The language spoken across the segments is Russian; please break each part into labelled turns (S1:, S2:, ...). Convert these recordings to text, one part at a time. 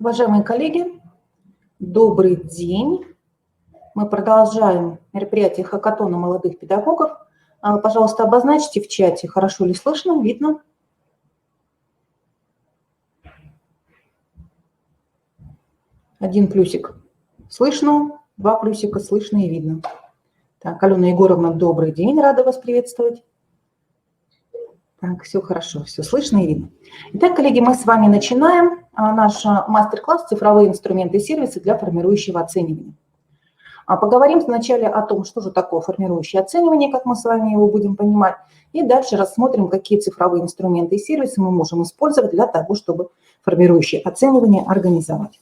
S1: Уважаемые коллеги, добрый день. Мы продолжаем мероприятие хакатона молодых педагогов. Пожалуйста, обозначьте в чате, хорошо ли слышно, видно. Один плюсик слышно, два плюсика слышно и видно. Так, Алена Егоровна, добрый день, рада вас приветствовать. Так, все хорошо, все слышно и видно. Итак, коллеги, мы с вами начинаем наш мастер-класс «Цифровые инструменты и сервисы для формирующего оценивания». Поговорим вначале о том, что же такое формирующее оценивание, как мы с вами его будем понимать, и дальше рассмотрим, какие цифровые инструменты и сервисы мы можем использовать для того, чтобы формирующее оценивание организовать.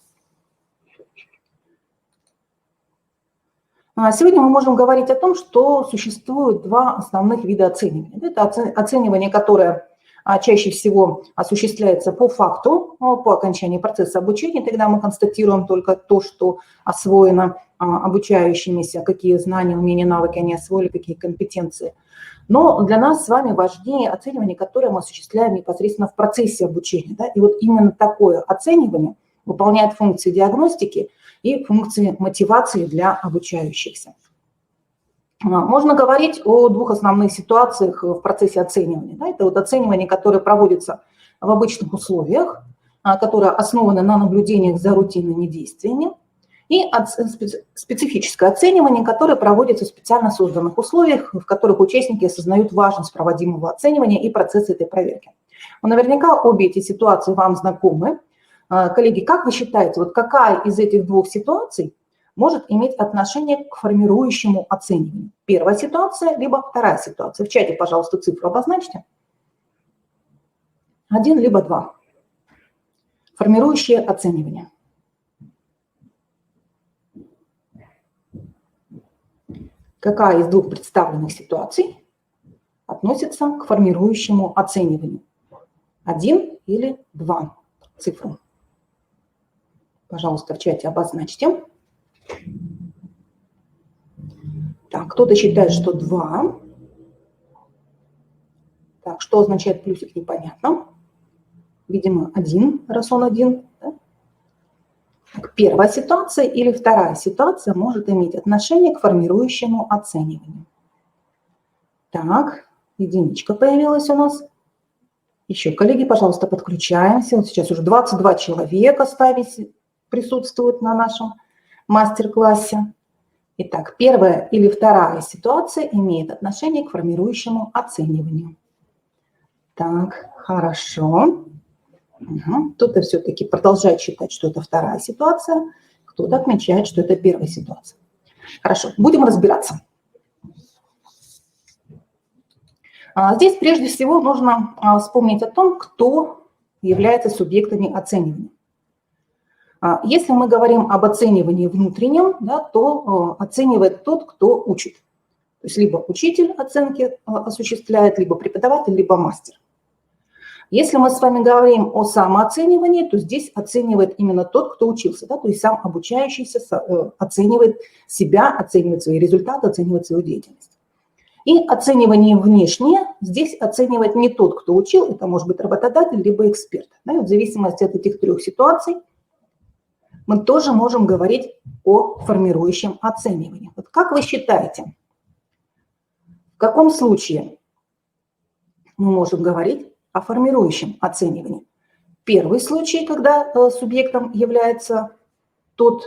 S1: Сегодня мы можем говорить о том, что существует два основных вида оценивания. Это оценивание, которое чаще всего осуществляется по факту, по окончании процесса обучения. Тогда мы констатируем только то, что освоено обучающимися, какие знания, умения, навыки они освоили, какие компетенции. Но для нас с вами важнее оценивание, которое мы осуществляем непосредственно в процессе обучения. Да? И вот именно такое оценивание выполняет функции диагностики и функции мотивации для обучающихся. Можно говорить о двух основных ситуациях в процессе оценивания. Это вот оценивание, которое проводится в обычных условиях, которое основано на наблюдениях за рутинными действиями, и специфическое оценивание, которое проводится в специально созданных условиях, в которых участники осознают важность проводимого оценивания и процесса этой проверки. Но наверняка обе эти ситуации вам знакомы. Коллеги, как вы считаете, вот какая из этих двух ситуаций может иметь отношение к формирующему оцениванию? Первая ситуация, либо вторая ситуация. В чате, пожалуйста, цифру обозначьте. 1 либо 2. Формирующее оценивание. Какая из двух представленных ситуаций относится к формирующему оцениванию? 1 или 2? Цифру. Пожалуйста, в чате обозначьте. Так, кто-то считает, что 2. Так, что означает плюсик, непонятно. Видимо, 1, раз он 1. Да? Так, первая ситуация или вторая ситуация может иметь отношение к формирующему оцениванию. Так, единичка появилась у нас. Еще, коллеги, пожалуйста, подключаемся. Вот сейчас уже 22 человека присутствуют на нашем мастер-классе. Итак, первая или вторая ситуация имеет отношение к формирующему оцениванию. Так, хорошо. Кто-то все-таки продолжает считать, что это вторая ситуация, кто-то отмечает, что это первая ситуация. Хорошо, будем разбираться. Здесь прежде всего нужно вспомнить о том, кто является субъектами оценивания. Если мы говорим об оценивании внутреннем, да, то оценивает тот, кто учит. То есть либо учитель оценки осуществляет, либо преподаватель, либо мастер. Если мы с вами говорим о самооценивании, то здесь оценивает именно тот, кто учился. Да, то есть сам обучающийся оценивает себя, оценивает свои результаты, оценивает свою деятельность. И оценивание внешнее здесь оценивает не тот, кто учил, это может быть работодатель, либо эксперт. Да, и в зависимости от этих трех ситуаций мы тоже можем говорить о формирующем оценивании. Вот как вы считаете, в каком случае мы можем говорить о формирующем оценивании? Первый случай, когда субъектом является тот,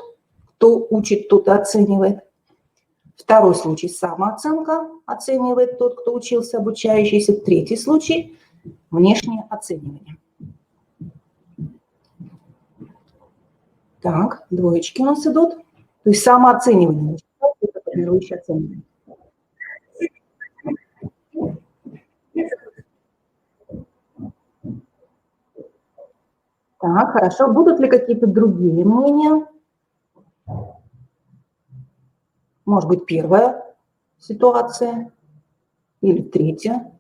S1: кто учит, тот и оценивает. Второй случай – самооценка, оценивает тот, кто учился, обучающийся. Третий случай – внешнее оценивание. Так, двоечки у нас идут. То есть самооценивание. Это формирующее оценивание. Так, хорошо. Будут ли какие-то другие мнения? Может быть, первая ситуация или третья?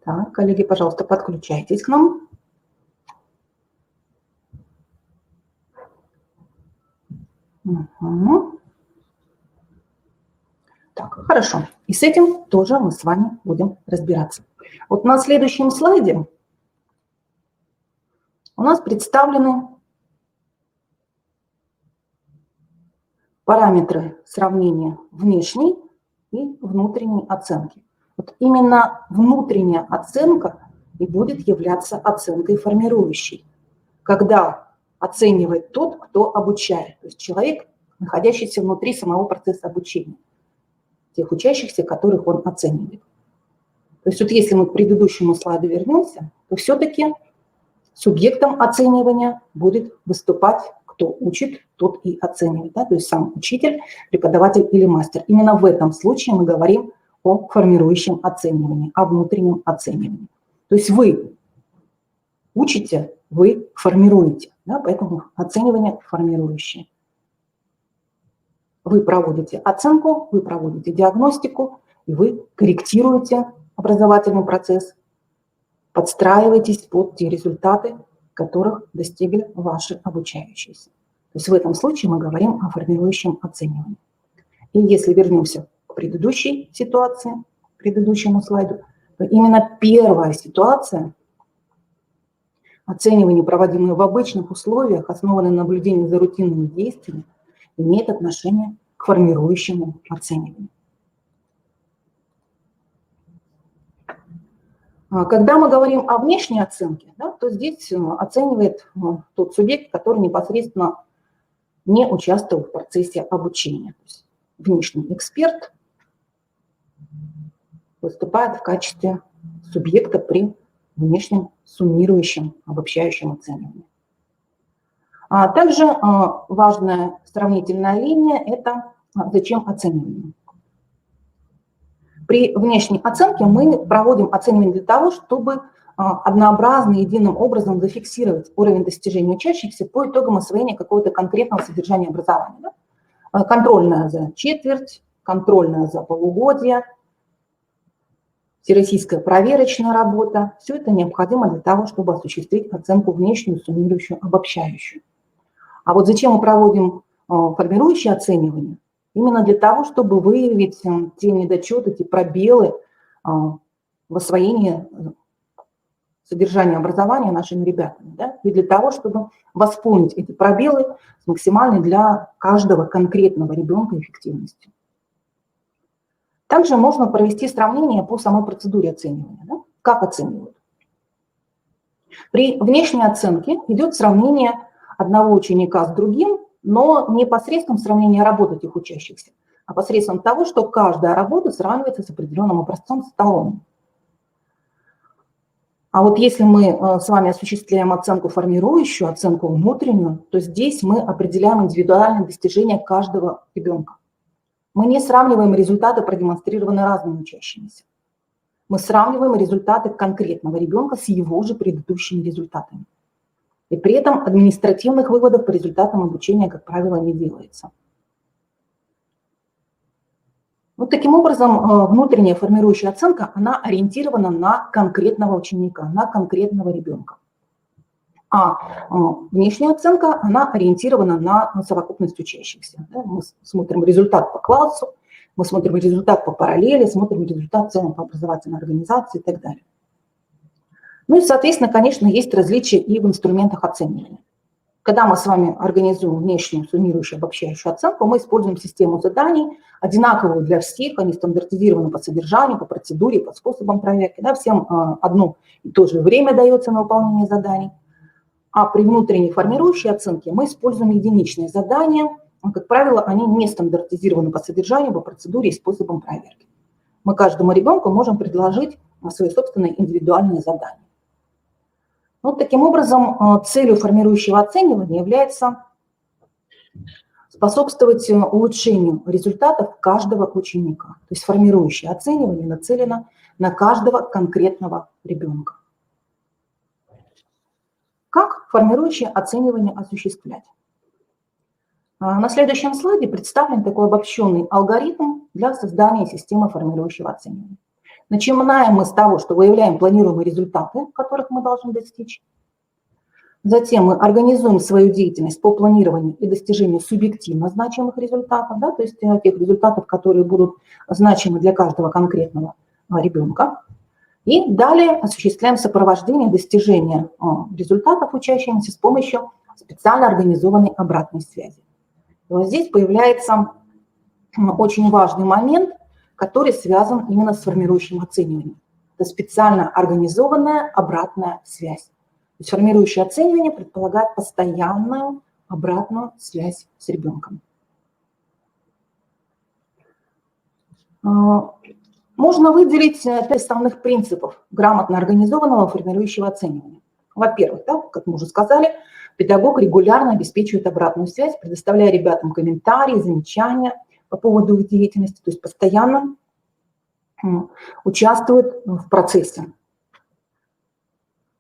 S1: Так, коллеги, пожалуйста, подключайтесь к нам. Угу. Так, хорошо. И с этим тоже мы с вами будем разбираться. Вот на следующем слайде у нас представлены параметры сравнения внешней и внутренней оценки. Вот именно внутренняя оценка и будет являться оценкой формирующей, когда оценивает тот, кто обучает, то есть человек, находящийся внутри самого процесса обучения, тех учащихся, которых он оценивает. То есть вот если мы к предыдущему слайду вернемся, то все-таки субъектом оценивания будет выступать кто учит, тот и оценивает, да? То есть сам учитель, преподаватель или мастер. Именно в этом случае мы говорим о формирующем оценивании, о внутреннем оценивании. То есть вы учите, вы формируете, да? Поэтому оценивание формирующее. Вы проводите оценку, вы проводите диагностику, и вы корректируете образовательный процесс, подстраиваетесь под те результаты, которых достигли ваши обучающиеся. То есть в этом случае мы говорим о формирующем оценивании. И если вернемся к предыдущей ситуации, к предыдущему слайду, то именно первая ситуация, оценивание, проводимое в обычных условиях, основанное на наблюдении за рутинными действиями, имеет отношение к формирующему оцениванию. Когда мы говорим о внешней оценке, да, то здесь оценивает тот субъект, который непосредственно не участвовал в процессе обучения. То есть внешний эксперт выступает в качестве субъекта при внешнем суммирующем, обобщающем оценивании. А также важная сравнительная линия – это зачем оценивание. При внешней оценке мы проводим оценивание для того, чтобы однообразно, единым образом зафиксировать уровень достижения учащихся по итогам освоения какого-то конкретного содержания образования. Да? Контрольная за четверть, контрольная за полугодие, всероссийская проверочная работа. Все это необходимо для того, чтобы осуществить оценку внешнюю, суммирующую, обобщающую. А вот зачем мы проводим формирующее оценивание? Именно для того, чтобы выявить те недочеты, те пробелы в освоении содержания образования нашими ребятами. Да? И для того, чтобы восполнить эти пробелы с максимальной для каждого конкретного ребенка эффективностью. Также можно провести сравнение по самой процедуре оценивания. Да? Как оценивают? При внешней оценке идет сравнение одного ученика с другим, но не посредством сравнения работ этих учащихся, а посредством того, что каждая работа сравнивается с определенным образцом столом. А вот если мы с вами осуществляем оценку формирующую, оценку внутреннюю, то здесь мы определяем индивидуальные достижения каждого ребенка. Мы не сравниваем результаты, продемонстрированные разными учащимися. Мы сравниваем результаты конкретного ребенка с его же предыдущими результатами. И при этом административных выводов по результатам обучения, как правило, не делается. Вот таким образом внутренняя формирующая оценка, она ориентирована на конкретного ученика, на конкретного ребенка. А внешняя оценка, она ориентирована на совокупность учащихся. Мы смотрим результат по классу, мы смотрим результат по параллели, смотрим результат в целом по образовательной организации и так далее. Ну и, соответственно, конечно, есть различия и в инструментах оценивания. Когда мы с вами организуем внешнюю суммирующую, обобщающую оценку, мы используем систему заданий, одинаковую для всех, они стандартизированы по содержанию, по процедуре, по способам проверки. Да, всем одно и то же время дается на выполнение заданий. А при внутренней формирующей оценке мы используем единичные задания. Как правило, они не стандартизированы по содержанию, по процедуре и способам проверки. Мы каждому ребенку можем предложить свои собственные индивидуальные задания. Вот таким образом, целью формирующего оценивания является способствовать улучшению результатов каждого ученика. То есть формирующее оценивание нацелено на каждого конкретного ребенка. Как формирующее оценивание осуществлять? На следующем слайде представлен такой обобщенный алгоритм для создания системы формирующего оценивания. Начинаем мы с того, что выявляем планируемые результаты, которых мы должны достичь. Затем мы организуем свою деятельность по планированию и достижению субъективно значимых результатов, да, то есть тех результатов, которые будут значимы для каждого конкретного ребенка. И далее осуществляем сопровождение достижения результатов учащимся с помощью специально организованной обратной связи. И вот здесь появляется очень важный момент, который связан именно с формирующим оцениванием. Это специально организованная обратная связь. То есть формирующее оценивание предполагает постоянную обратную связь с ребенком. Можно выделить 5 основных принципов грамотно организованного формирующего оценивания. Во-первых, да, как мы уже сказали, педагог регулярно обеспечивает обратную связь, предоставляя ребятам комментарии, замечания по поводу их деятельности, то есть постоянно участвует в процессе.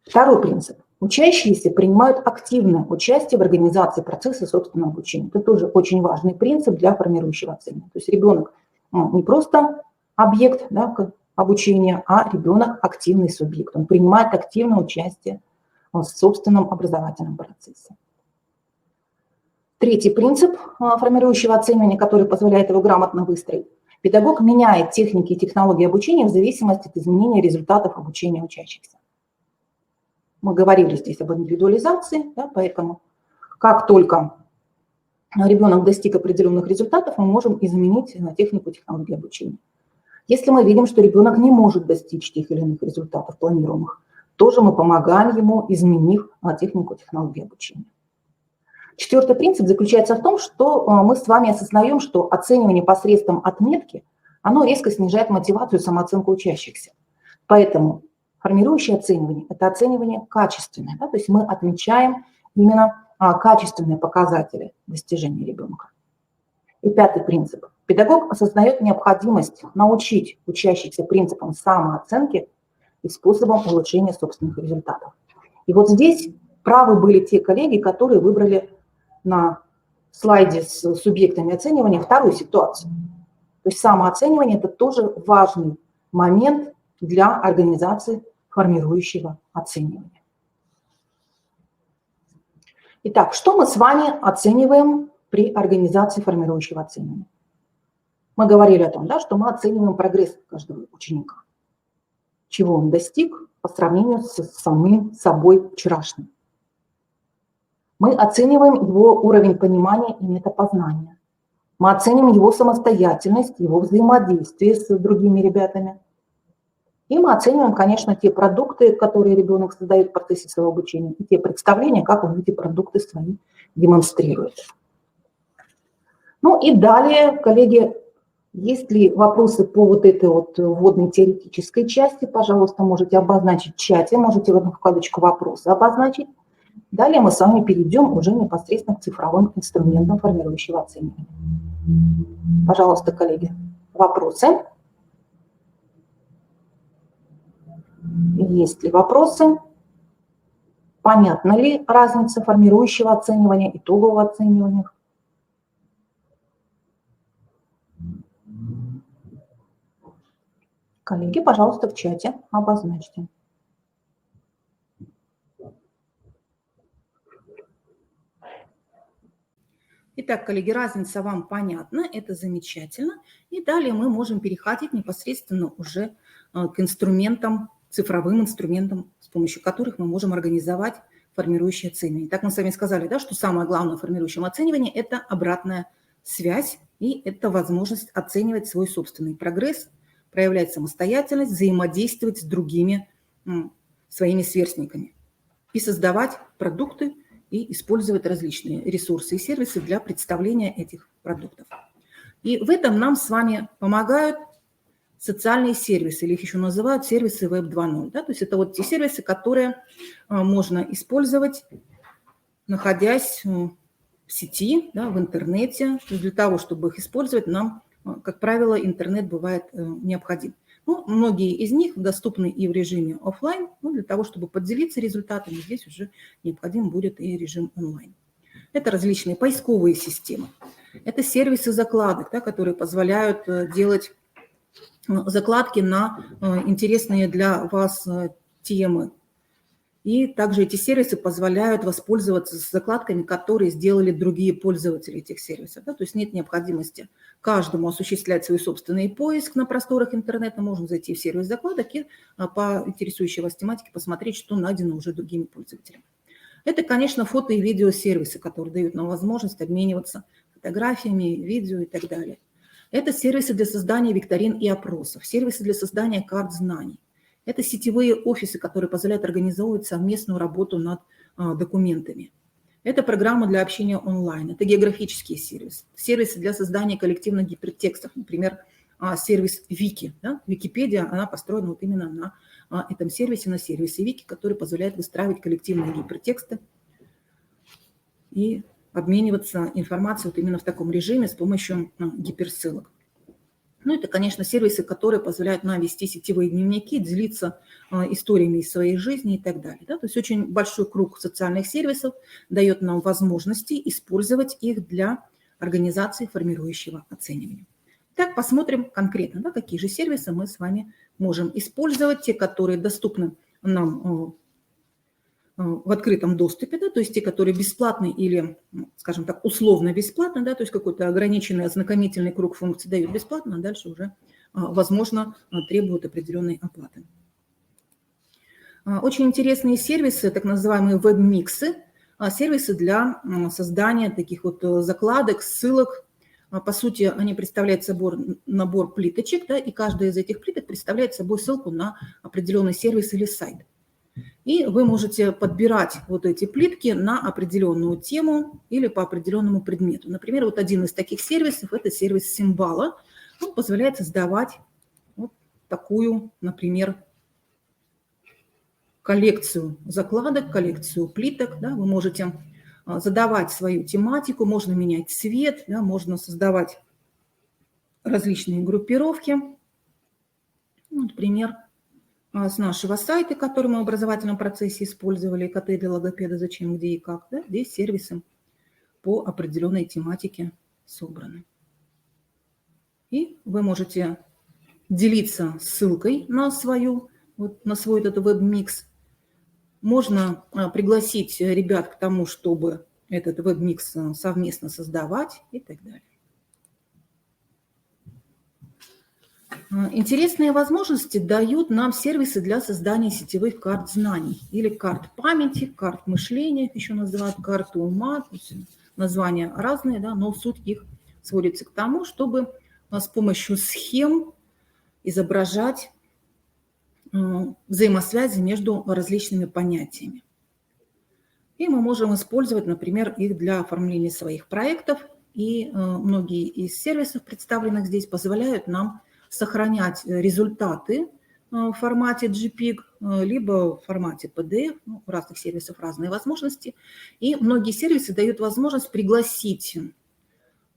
S1: Второй принцип. Учащиеся принимают активное участие в организации процесса собственного обучения. Это тоже очень важный принцип для формирующего оценивания. То есть ребенок не просто объект, да, обучения, а ребенок активный субъект. Он принимает активное участие в собственном образовательном процессе. Третий принцип формирующего оценивания, который позволяет его грамотно выстроить. Педагог меняет техники и технологии обучения в зависимости от изменения результатов обучения учащихся. Мы говорили здесь об индивидуализации, да, поэтому как только ребенок достиг определенных результатов, мы можем изменить технику технологии обучения. Если мы видим, что ребенок не может достичь тех или иных результатов планируемых, тоже мы помогаем ему, изменив технику технологии обучения. Четвертый принцип заключается в том, что мы с вами осознаем, что оценивание посредством отметки, оно резко снижает мотивацию и самооценку учащихся. Поэтому формирующее оценивание – это оценивание качественное, да, то есть мы отмечаем именно качественные показатели достижения ребенка. И пятый принцип. Педагог осознает необходимость научить учащихся принципам самооценки и способам улучшения собственных результатов. И вот здесь правы были те коллеги, которые выбрали на слайде с субъектами оценивания вторую ситуацию. То есть самооценивание – это тоже важный момент для организации формирующего оценивания. Итак, что мы с вами оцениваем при организации формирующего оценивания? Мы говорили о том, да, что мы оцениваем прогресс каждого ученика, чего он достиг по сравнению с самим собой вчерашним. Мы оцениваем его уровень понимания и метапознания. Мы оценим его самостоятельность, его взаимодействие с другими ребятами. И мы оцениваем, конечно, те продукты, которые ребенок создает в процессе своего обучения, и те представления, как он эти продукты свои демонстрирует. Ну и далее, коллеги, есть ли вопросы по вот этой вот вводной теоретической части, пожалуйста, можете обозначить в чате, можете в одну вкладочку «Вопросы» обозначить. Далее мы с вами перейдем уже непосредственно к цифровым инструментам формирующего оценивания. Пожалуйста, коллеги, вопросы? Есть ли вопросы? Понятна ли разница формирующего оценивания, итогового оценивания? Коллеги, пожалуйста, в чате обозначьте. Итак, коллеги, разница вам понятна, это замечательно. И далее мы можем переходить непосредственно уже к инструментам, цифровым инструментам, с помощью которых мы можем организовать формирующее оценивание. Так мы с вами сказали, да, что самое главное в формирующем оценивании – это обратная связь, и это возможность оценивать свой собственный прогресс, проявлять самостоятельность, взаимодействовать с другими своими сверстниками и создавать продукты, и использовать различные ресурсы и сервисы для представления этих продуктов. И в этом нам с вами помогают социальные сервисы, или их еще называют сервисы Web 2.0. Да? То есть это вот те сервисы, которые можно использовать, находясь в сети, да, в интернете. То есть для того, чтобы их использовать, нам, как правило, интернет бывает необходим. Ну, многие из них доступны и в режиме офлайн, но для того, чтобы поделиться результатами, здесь уже необходим будет и режим онлайн. Это различные поисковые системы, это сервисы закладок, да, которые позволяют делать закладки на интересные для вас темы. И также эти сервисы позволяют воспользоваться закладками, которые сделали другие пользователи этих сервисов. Да? То есть нет необходимости каждому осуществлять свой собственный поиск на просторах интернета. Можно зайти в сервис закладок и по интересующей вас тематике посмотреть, что найдено уже другими пользователями. Это, конечно, фото- и видеосервисы, которые дают нам возможность обмениваться фотографиями, видео и так далее. Это сервисы для создания викторин и опросов, сервисы для создания карт знаний. Это сетевые офисы, которые позволяют организовывать совместную работу над документами. Это программа для общения онлайн, это географические сервисы, сервисы для создания коллективных гипертекстов, например, сервис Вики. Да? Википедия, она построена вот именно на этом сервисе, на сервисе Вики, который позволяет выстраивать коллективные гипертексты и обмениваться информацией вот именно в таком режиме с помощью гиперссылок. Ну, это, конечно, сервисы, которые позволяют нам вести сетевые дневники, делиться историями из своей жизни и так далее. Да? То есть очень большой круг социальных сервисов дает нам возможности использовать их для организации формирующего оценивания. Так, посмотрим конкретно, да, какие же сервисы мы с вами можем использовать, те, которые доступны нам в открытом доступе, да, то есть те, которые бесплатны или, скажем так, условно бесплатны, да, то есть какой-то ограниченный ознакомительный круг функций дают бесплатно, а дальше уже, возможно, требуют определенной оплаты. Очень интересные сервисы, так называемые веб-миксы, сервисы для создания таких вот закладок, ссылок. По сути, они представляют собой набор плиточек, да, и каждая из этих плиток представляет собой ссылку на определенный сервис или сайт. И вы можете подбирать вот эти плитки на определенную тему или по определенному предмету. Например, вот один из таких сервисов – это сервис Симбала. Он позволяет создавать вот такую, например, коллекцию закладок, коллекцию плиток. Да. Вы можете задавать свою тематику, можно менять цвет, да, можно создавать различные группировки. Например, с нашего сайта, который мы в образовательном процессе использовали, КТ для логопеда, зачем, где и как. Да? Здесь сервисы по определенной тематике собраны. И вы можете делиться ссылкой на свой этот веб-микс. Можно пригласить ребят к тому, чтобы этот веб-микс совместно создавать и так далее. Интересные возможности дают нам сервисы для создания сетевых карт знаний или карт памяти, карт мышления, их еще называют карты ума. Названия разные, да, но суть их сводится к тому, чтобы с помощью схем изображать взаимосвязи между различными понятиями. И мы можем использовать, например, их для оформления своих проектов. И многие из сервисов, представленных здесь, позволяют нам сохранять результаты в формате JPEG, либо в формате PDF. Ну, у разных сервисов разные возможности. И многие сервисы дают возможность пригласить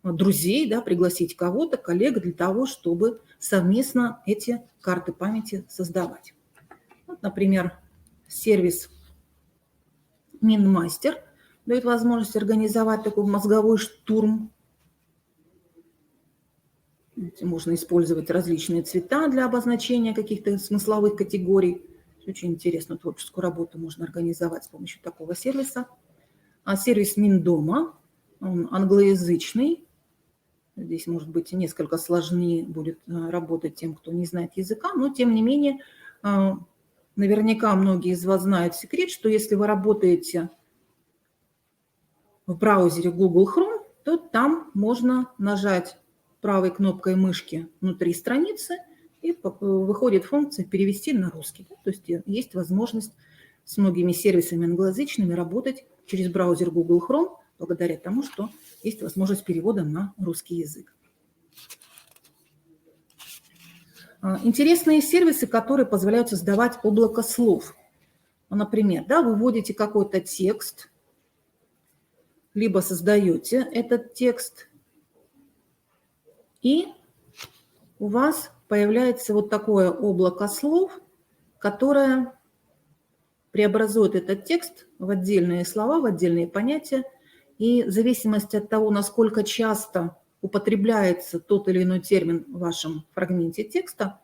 S1: друзей, да, пригласить кого-то, коллег, для того, чтобы совместно эти карты памяти создавать. Вот, например, сервис Минмастер дает возможность организовать такой мозговой штурм. Можно использовать различные цвета для обозначения каких-то смысловых категорий. Очень интересную творческую работу можно организовать с помощью такого сервиса. А сервис Миндома, он англоязычный. Здесь, может быть, несколько сложнее будет работать тем, кто не знает языка, но, тем не менее, наверняка многие из вас знают секрет, что если вы работаете в браузере Google Chrome, то там можно нажать правой кнопкой мышки внутри страницы, и выходит функция «Перевести на русский». То есть есть возможность с многими сервисами англоязычными работать через браузер Google Chrome, благодаря тому, что есть возможность перевода на русский язык. Интересные сервисы, которые позволяют создавать облако слов. Например, да, вы вводите какой-то текст, либо создаете этот текст, и у вас появляется вот такое облако слов, которое преобразует этот текст в отдельные слова, в отдельные понятия, и в зависимости от того, насколько часто употребляется тот или иной термин в вашем фрагменте текста,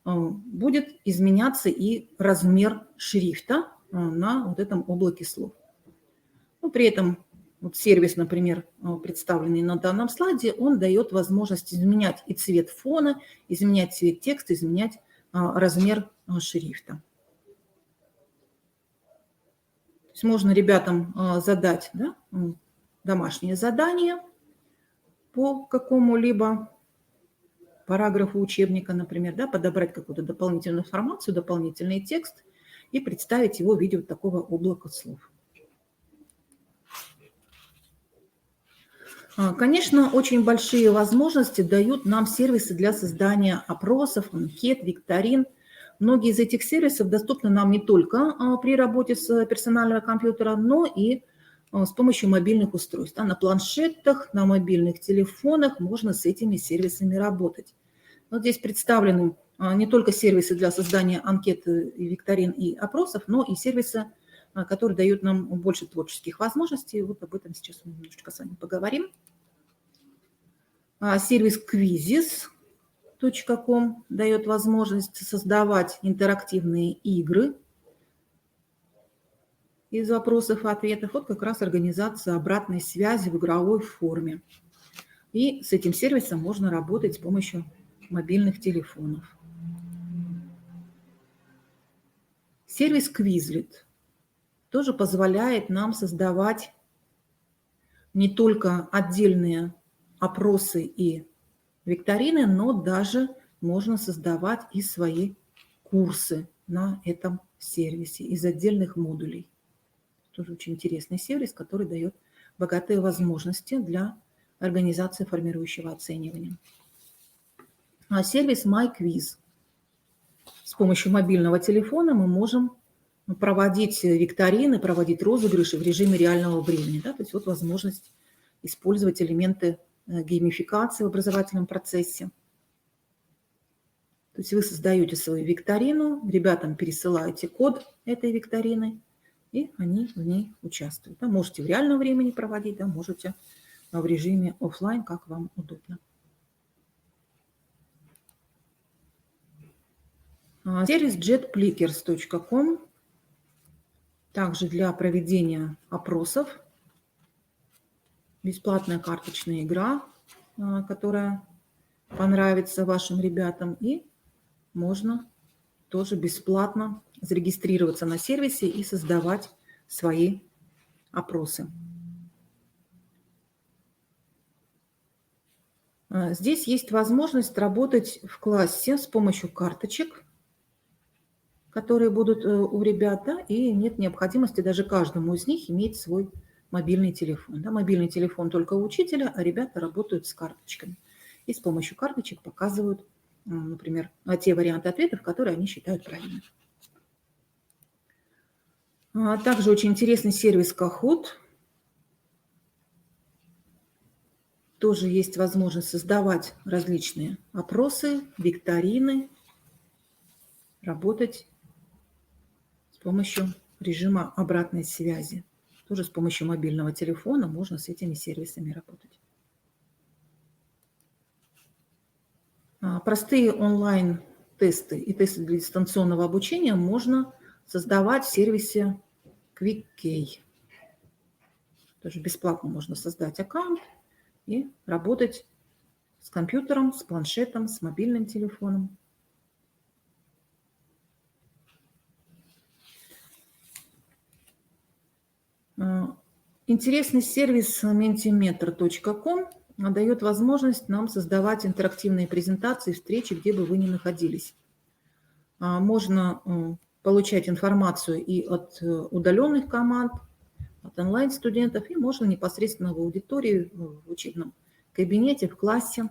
S1: будет изменяться и размер шрифта, на вот этом облаке слов. Но при этом вот сервис, например, представленный на данном слайде, он дает возможность изменять и цвет фона, изменять цвет текста, изменять размер шрифта. То есть можно ребятам задать, да, домашнее задание по какому-либо параграфу учебника, например, да, подобрать какую-то дополнительную информацию, дополнительный текст и представить его в виде вот такого облака слов. Конечно, очень большие возможности дают нам сервисы для создания опросов, анкет, викторин. Многие из этих сервисов доступны нам не только при работе с персонального компьютера, но и с помощью мобильных устройств. На планшетах, на мобильных телефонах можно с этими сервисами работать. Вот здесь представлены не только сервисы для создания анкет, викторин и опросов, но и сервисы, которые дают нам больше творческих возможностей. Вот об этом сейчас мы немножечко с вами поговорим. Сервис Quizzes.com дает возможность создавать интерактивные игры из вопросов и ответов. Вот как раз организация обратной связи в игровой форме. И с этим сервисом можно работать с помощью мобильных телефонов. Сервис Quizlet тоже позволяет нам создавать не только отдельные опросы и викторины, но даже можно создавать и свои курсы на этом сервисе из отдельных модулей. Тоже очень интересный сервис, который дает богатые возможности для организации формирующего оценивания. Сервис MyQuiz. С помощью мобильного телефона мы можем проводить викторины, проводить розыгрыши в режиме реального времени. Да? То есть вот возможность использовать элементы геймификации в образовательном процессе. То есть вы создаете свою викторину, ребятам пересылаете код этой викторины, и они в ней участвуют. Да? Можете в реальном времени проводить, да? Можете в режиме офлайн, как вам удобно. Сервис jetplickers.com также для проведения опросов. Бесплатная карточная игра, которая понравится вашим ребятам. И можно тоже бесплатно зарегистрироваться на сервисе и создавать свои опросы. Здесь есть возможность работать в классе с помощью карточек, которые будут у ребят, да, и нет необходимости даже каждому из них иметь свой мобильный телефон. Да. Мобильный телефон только у учителя, а ребята работают с карточками. И с помощью карточек показывают, например, те варианты ответов, которые они считают правильными. Также очень интересный сервис Kahoot. Тоже есть возможность создавать различные опросы, викторины, работать с помощью режима обратной связи. Тоже с помощью мобильного телефона можно с этими сервисами работать. Простые онлайн-тесты и тесты для дистанционного обучения можно создавать в сервисе QuickKey. Тоже бесплатно можно создать аккаунт и работать с компьютером, с планшетом, с мобильным телефоном. Интересный сервис mentimeter.com дает возможность нам создавать интерактивные презентации, встречи, где бы вы ни находились. Можно получать информацию и от удаленных команд, от онлайн-студентов, и можно непосредственно в аудитории, в учебном кабинете, в классе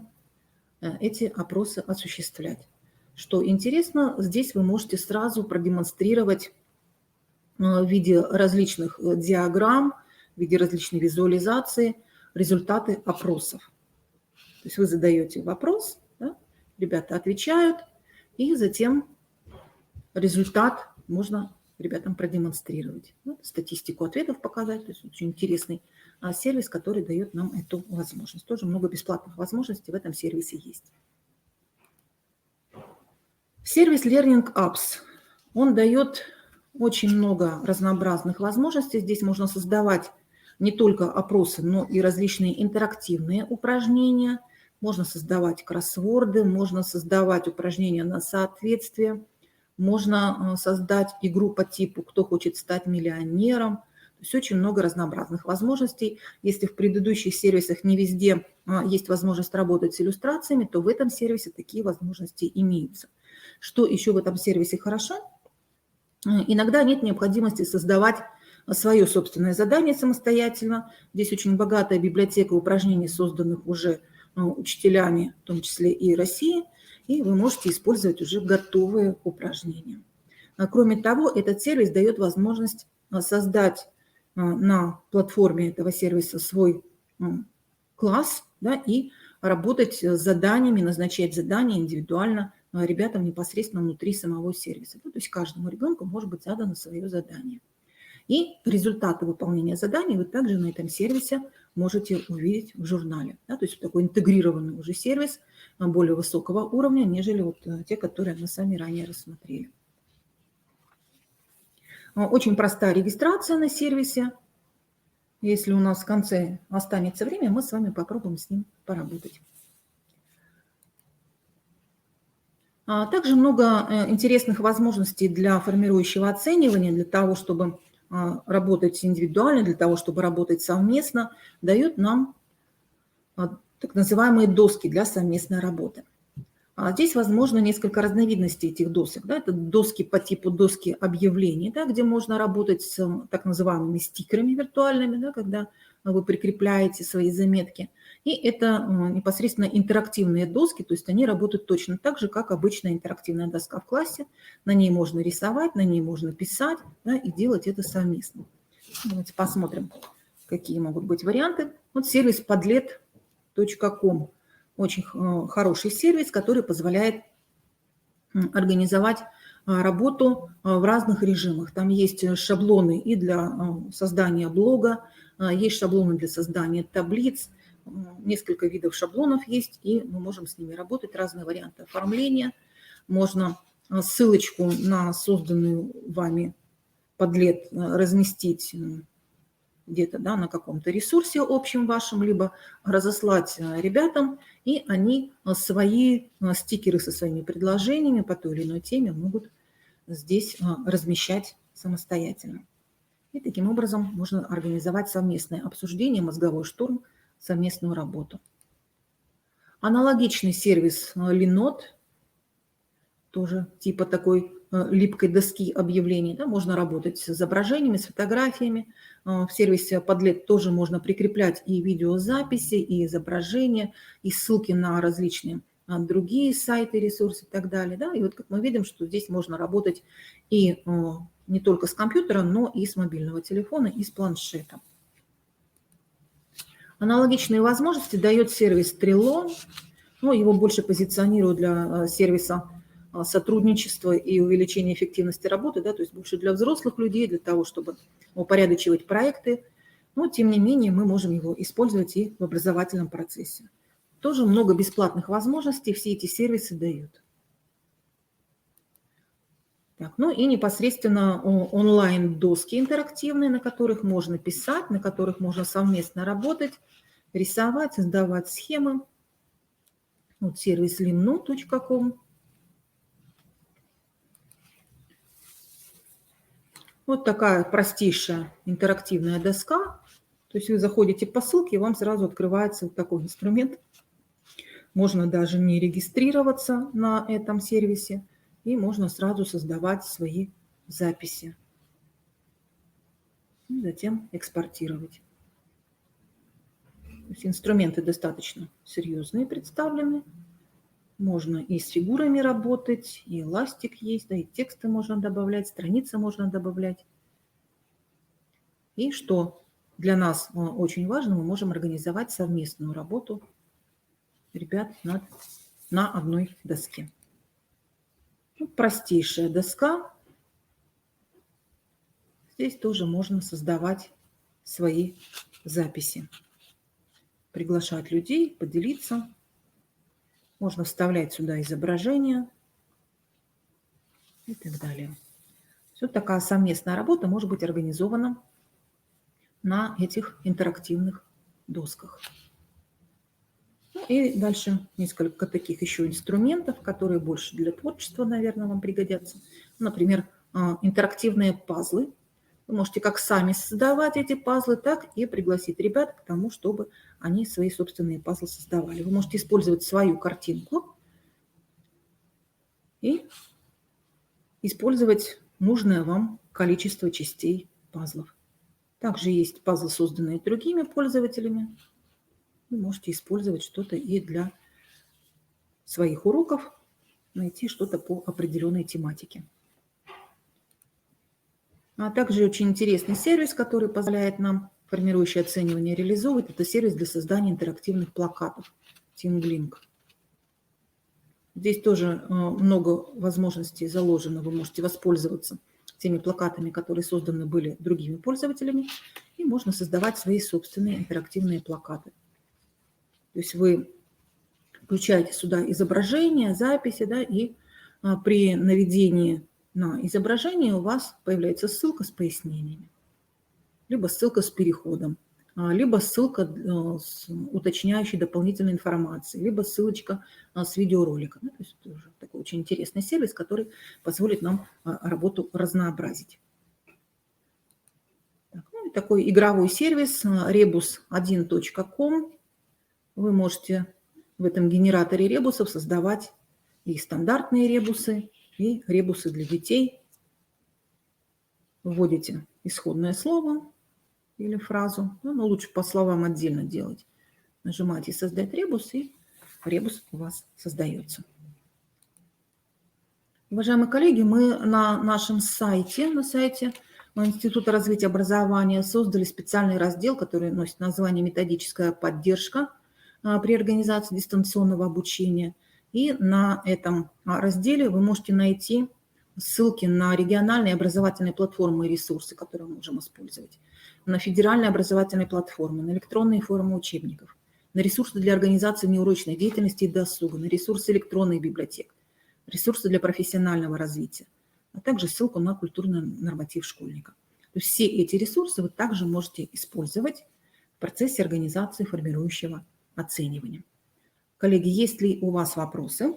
S1: эти опросы осуществлять. Что интересно, здесь вы можете сразу продемонстрировать в виде различных диаграмм, в виде различной визуализации результаты опросов. То есть вы задаете вопрос, да, ребята отвечают, и затем результат можно ребятам продемонстрировать. Ну, статистику ответов показать. То есть очень интересный сервис, который дает нам эту возможность. Тоже много бесплатных возможностей в этом сервисе есть. Сервис Learning Apps. Он дает Очень много разнообразных возможностей. Здесь можно создавать не только опросы, но и различные интерактивные упражнения. Можно создавать кроссворды, можно создавать упражнения на соответствие, можно создать игру по типу «Кто хочет стать миллионером?». То есть очень много разнообразных возможностей. Если в предыдущих сервисах не везде есть возможность работать с иллюстрациями, то в этом сервисе такие возможности имеются. Что еще в этом сервисе хорошо? Иногда нет необходимости создавать свое собственное задание самостоятельно. Здесь очень богатая библиотека упражнений, созданных уже учителями, в том числе и России, и вы можете использовать уже готовые упражнения. Кроме того, этот сервис дает возможность создать на платформе этого сервиса свой класс, да, и работать с заданиями, назначать задания индивидуально ребятам непосредственно внутри самого сервиса. То есть каждому ребенку может быть задано свое задание. И результаты выполнения заданий вы также на этом сервисе можете увидеть в журнале. Да, то есть такой интегрированный уже сервис более высокого уровня, нежели вот те, которые мы с вами ранее рассмотрели. Очень простая регистрация на сервисе. Если у нас в конце останется время, мы с вами попробуем с ним поработать. Также много интересных возможностей для формирующего оценивания, для того, чтобы работать индивидуально, для того, чтобы работать совместно, дают нам так называемые доски для совместной работы. Здесь возможно несколько разновидностей этих досок. Да? Это доски по типу доски объявлений, да, где можно работать с так называемыми стикерами виртуальными, да, когда вы прикрепляете свои заметки. И это непосредственно интерактивные доски, то есть они работают точно так же, как обычная интерактивная доска в классе. На ней можно рисовать, на ней можно писать, да, и делать это совместно. Давайте посмотрим, какие могут быть варианты. Вот сервис Padlet.com. Очень хороший сервис, который позволяет организовать работу в разных режимах. Там есть шаблоны и для создания блога, есть шаблоны для создания таблиц, несколько видов шаблонов есть, и мы можем с ними работать, разные варианты оформления. Можно ссылочку на созданную вами Padlet разместить где-то, да, на каком-то ресурсе общем вашем, либо разослать ребятам, и они свои стикеры со своими предложениями по той или иной теме могут здесь размещать самостоятельно. И таким образом можно организовать совместное обсуждение, мозговой штурм, совместную работу. Аналогичный сервис Linode, тоже типа такой липкой доски объявлений. Да, можно работать с изображениями, с фотографиями. В сервисе Padlet тоже можно прикреплять и видеозаписи, и изображения, и ссылки на различные другие сайты, ресурсы и так далее. Да. И вот как мы видим, что здесь можно работать и не только с компьютера, но и с мобильного телефона, и с планшета. Аналогичные возможности дает сервис Trello. Но его больше позиционируют для сервиса сотрудничества и увеличения эффективности работы, да, то есть больше для взрослых людей, для того, чтобы упорядочивать проекты. Но, тем не менее, мы можем его использовать и в образовательном процессе. Тоже много бесплатных возможностей все эти сервисы дают. Так, ну и непосредственно онлайн-доски интерактивные, на которых можно писать, на которых можно совместно работать, рисовать, создавать схемы. Вот сервис limno.com. Вот такая простейшая интерактивная доска. То есть вы заходите по ссылке, и вам сразу открывается вот такой инструмент. Можно даже не регистрироваться на этом сервисе, и можно сразу создавать свои записи. И затем экспортировать. То есть инструменты достаточно серьезные представлены. Можно и с фигурами работать, и эластик есть, да, и тексты можно добавлять, страницы можно добавлять. И что для нас очень важно, мы можем организовать совместную работу ребят на одной доске. Ну, простейшая доска. Здесь тоже можно создавать свои записи. Приглашать людей, поделиться. Можно вставлять сюда изображения и так далее. Вот такая совместная работа может быть организована на этих интерактивных досках. Ну и дальше несколько таких еще инструментов, которые больше для творчества, наверное, вам пригодятся. Например, интерактивные пазлы. Вы можете как сами создавать эти пазлы, так и пригласить ребят к тому, чтобы они свои собственные пазлы создавали. Вы можете использовать свою картинку и использовать нужное вам количество частей пазлов. Также есть пазлы, созданные другими пользователями. Вы можете использовать что-то и для своих уроков, найти что-то по определенной тематике. А также очень интересный сервис, который позволяет нам формирующее оценивание реализовывать. Это сервис для создания интерактивных плакатов TeamLink. Здесь тоже много возможностей заложено. Вы можете воспользоваться теми плакатами, которые созданы были другими пользователями, и можно создавать свои собственные интерактивные плакаты. То есть вы включаете сюда изображения, записи, да, и при наведении на изображение у вас появляется ссылка с пояснениями, либо ссылка с переходом, либо ссылка с уточняющей дополнительной информацией, либо ссылочка с видеоролика. То есть это уже такой очень интересный сервис, который позволит нам работу разнообразить. Ну, такой игровой сервис rebus1.com. Вы можете в этом генераторе ребусов создавать и стандартные ребусы, и ребусы для детей. Вводите исходное слово или фразу, но лучше по словам отдельно делать. Нажимаете «Создать ребус», и ребус у вас создается. Уважаемые коллеги, мы на нашем сайте, на сайте Института развития образования создали специальный раздел, который носит название «Методическая поддержка» при организации дистанционного обучения. И на этом разделе вы можете найти ссылки на региональные образовательные платформы и ресурсы, которые мы можем использовать, на федеральные образовательные платформы, на электронные форумы учебников, на ресурсы для организации внеурочной деятельности и досуга, на ресурсы электронных библиотек, ресурсы для профессионального развития, а также ссылку на культурный норматив школьника. То есть все эти ресурсы вы также можете использовать в процессе организации формирующего оценивания. Коллеги, есть ли у вас вопросы?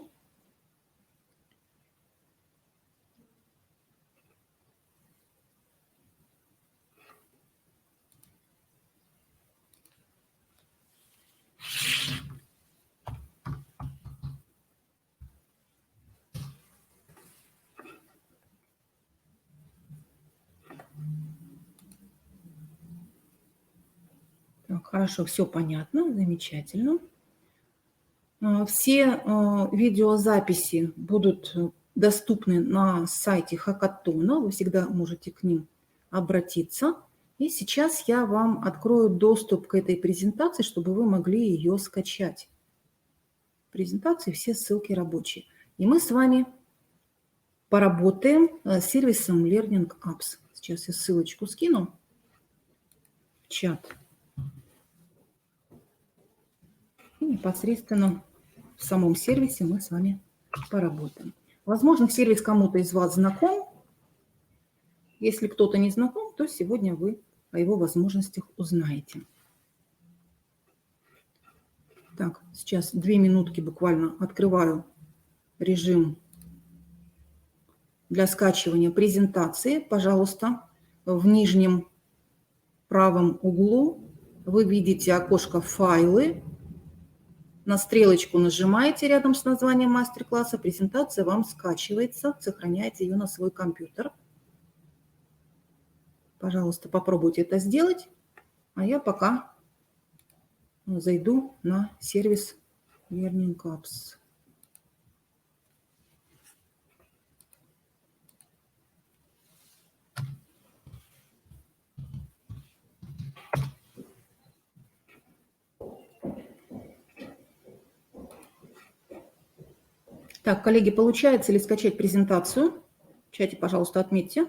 S1: Так, хорошо, все понятно, замечательно. Все видеозаписи будут доступны на сайте Хакатона. Вы всегда можете к ним обратиться. И сейчас я вам открою доступ к этой презентации, чтобы вы могли ее скачать. Презентации, все ссылки рабочие. И мы с вами поработаем с сервисом Learning Apps. Сейчас я ссылочку скину в чат. И непосредственно в самом сервисе мы с вами поработаем. Возможно, сервис кому-то из вас знаком. Если кто-то не знаком, то сегодня вы о его возможностях узнаете. Так, сейчас 2 минутки буквально открываю режим для скачивания презентации. Пожалуйста, в нижнем правом углу вы видите окошко «Файлы». На стрелочку нажимаете рядом с названием мастер-класса, презентация вам скачивается, сохраняете ее на свой компьютер. Пожалуйста, попробуйте это сделать, а я пока зайду на сервис Learning Apps. Так, коллеги, получается ли скачать презентацию? В чате, пожалуйста, отметьте.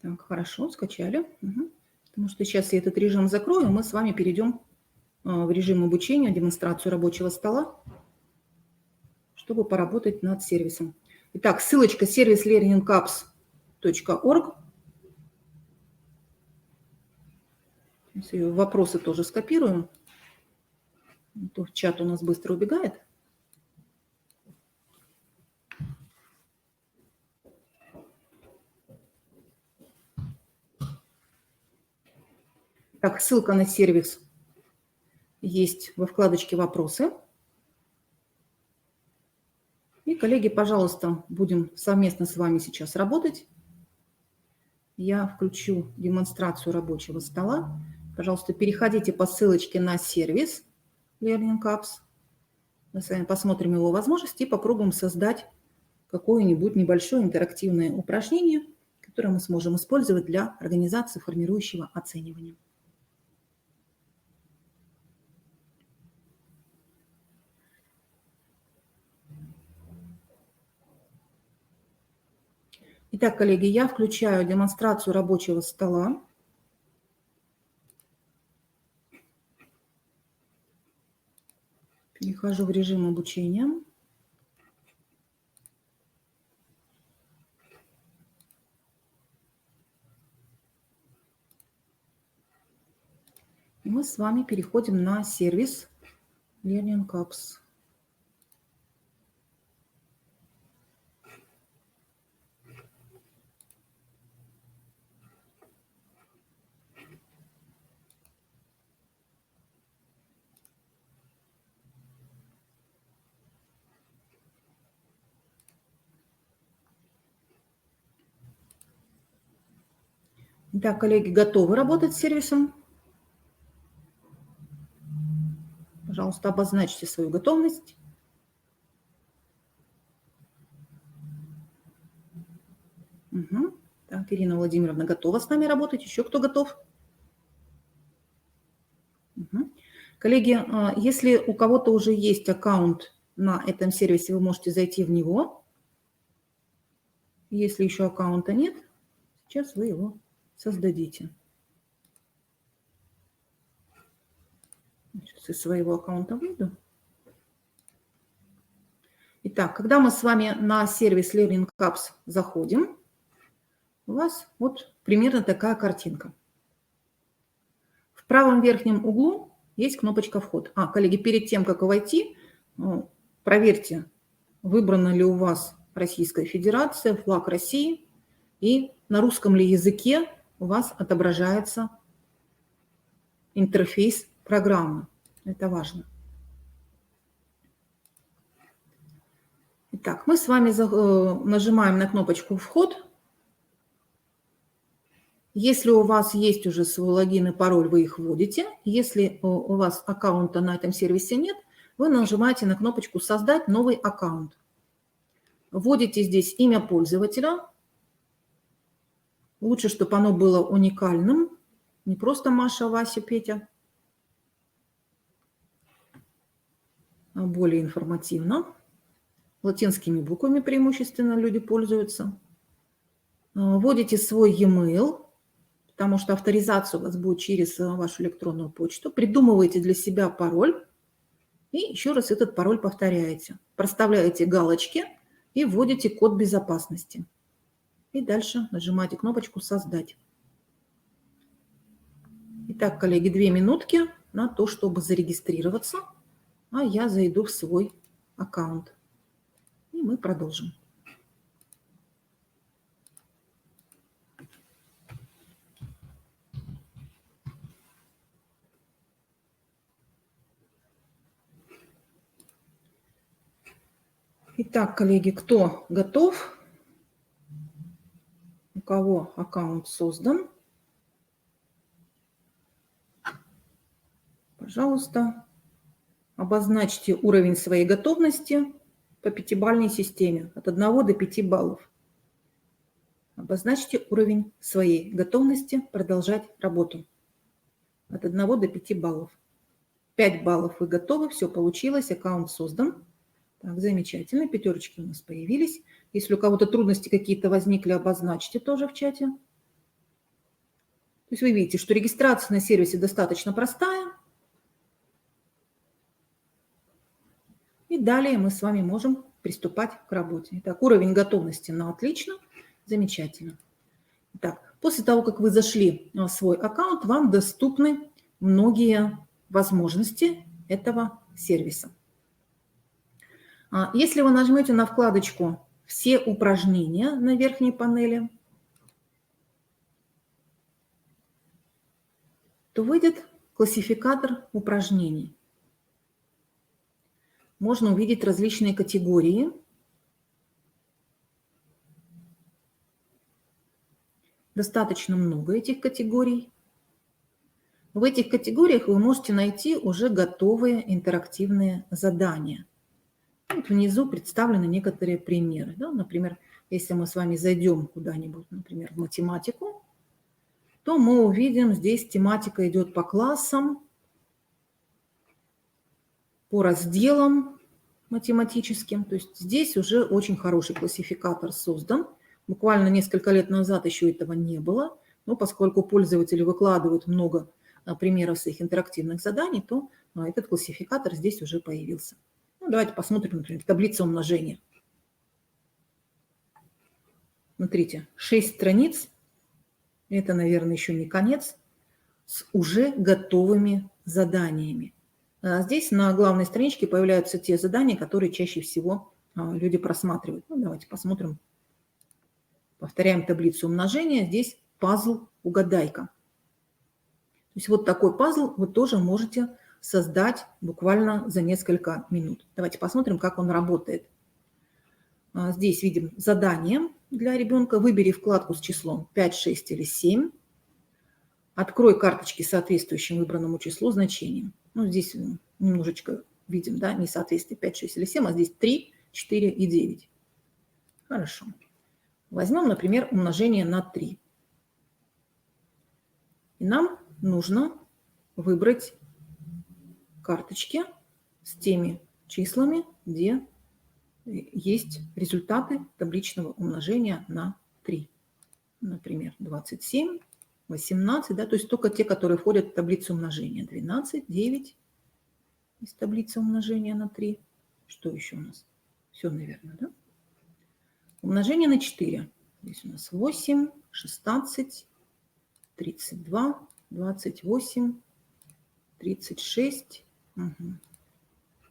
S1: Так, хорошо, скачали. Угу. Потому что сейчас я этот режим закрою, мы с вами перейдем в режим обучения, демонстрацию рабочего стола, чтобы поработать над сервисом. Итак, ссылочка servicelearningapps.org. Вопросы тоже скопируем. То в чат у нас быстро убегает. Так, ссылка на сервис есть во вкладочке «Вопросы». И, коллеги, пожалуйста, будем совместно с вами сейчас работать. Я включу демонстрацию рабочего стола. Пожалуйста, переходите по ссылочке на сервис Learning Apps. Мы с вами посмотрим его возможности и попробуем создать какое-нибудь небольшое интерактивное упражнение, которое мы сможем использовать для организации формирующего оценивания. Итак, коллеги, я включаю демонстрацию рабочего стола. Перехожу в режим обучения. И мы с вами переходим на сервис Learning Apps. Итак, коллеги, готовы работать с сервисом? Пожалуйста, обозначьте свою готовность. Угу. Так, Ирина Владимировна готова с нами работать. Еще кто готов? Угу. Коллеги, если у кого-то уже есть аккаунт на этом сервисе, вы можете зайти в него. Если еще аккаунта нет, сейчас вы его создадите. Сейчас из своего аккаунта выйду. Итак, когда мы с вами на сервис Learning Apps заходим, у вас вот примерно такая картинка. В правом верхнем углу есть кнопочка «Вход». Коллеги, перед тем, как войти, проверьте, выбрана ли у вас Российская Федерация, флаг России, и на русском ли языке у вас отображается интерфейс программы. Это важно. Итак, мы с вами нажимаем на кнопочку «Вход». Если у вас есть уже свой логин и пароль, вы их вводите. Если у вас аккаунта на этом сервисе нет, вы нажимаете на кнопочку «Создать новый аккаунт». Вводите здесь имя пользователя. Лучше, чтобы оно было уникальным, не просто Маша, Вася, Петя, а более информативно. Латинскими буквами преимущественно люди пользуются. Вводите свой e-mail, потому что авторизация у вас будет через вашу электронную почту. Придумываете для себя пароль и еще раз этот пароль повторяете. Проставляете галочки и вводите код безопасности. И дальше нажимаете кнопочку «Создать». Итак, коллеги, 2 минутки на то, чтобы зарегистрироваться, а я зайду в свой аккаунт. И мы продолжим. Итак, коллеги, кто готов? У кого аккаунт создан? Пожалуйста, обозначьте уровень своей готовности по 5-бальной системе от 1 до 5 баллов. Обозначьте уровень своей готовности продолжать работу от 1 до 5 баллов. 5 баллов вы готовы, все получилось, аккаунт создан. Так, замечательно, 5 у нас появились. Если у кого-то трудности какие-то возникли, обозначьте тоже в чате. То есть вы видите, что регистрация на сервисе достаточно простая. далее мы с вами можем приступать к работе. Итак, уровень готовности на отлично, замечательно. Итак, после того, как вы зашли в свой аккаунт, вам доступны многие возможности этого сервиса. Если вы нажмете на вкладочку «Все упражнения» на верхней панели, то выйдет классификатор упражнений. Можно увидеть различные категории. Достаточно много этих категорий. В этих категориях вы можете найти уже готовые интерактивные задания. Вот внизу представлены некоторые примеры. Да? Например, если мы с вами зайдем куда-нибудь, например, в математику, то мы увидим, здесь тематика идет по классам, по разделам математическим. То есть здесь уже очень хороший классификатор создан. Буквально несколько лет назад еще этого не было. Но поскольку пользователи выкладывают много примеров своих интерактивных заданий, то этот классификатор здесь уже появился. Ну, давайте посмотрим, например, таблицу умножения. Смотрите, 6 страниц. Это, наверное, еще не конец. С уже готовыми заданиями. Здесь на главной страничке появляются те задания, которые чаще всего люди просматривают. Ну, давайте посмотрим. Повторяем таблицу умножения. Здесь пазл-угадайка. То есть вот такой пазл вы тоже можете создать буквально за несколько минут. Давайте посмотрим, как он работает. Здесь видим задание для ребенка. Выбери вкладку с числом 5, 6 или 7. Открой карточки с соответствующим выбранному числу значением. Ну, здесь немножечко видим, да, несоответствие 5, 6 или 7, а здесь 3, 4 и 9. Хорошо. Возьмем, например, умножение на 3. И нам нужно выбрать карточки с теми числами, где есть результаты табличного умножения на 3. Например, 27, 18, да, то есть только те, которые входят в таблицу умножения. 12, 9 из таблицы умножения на 3. Что еще у нас? Все, наверное, да? Умножение на 4. Здесь у нас 8, 16, 32, 28, 36. Угу.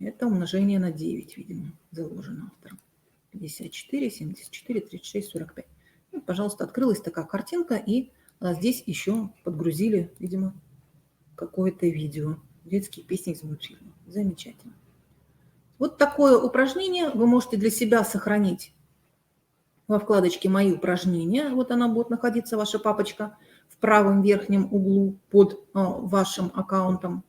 S1: Это умножение на 9, видимо, заложено автором. 54, 74, 36, 45. И, пожалуйста, открылась такая картинка, и здесь еще подгрузили, видимо, какое-то видео. Детские песни из мультфильма. Замечательно. Вот такое упражнение вы можете для себя сохранить во вкладочке «Мои упражнения». Вот она будет находиться, ваша папочка, в правом верхнем углу под вашим аккаунтом.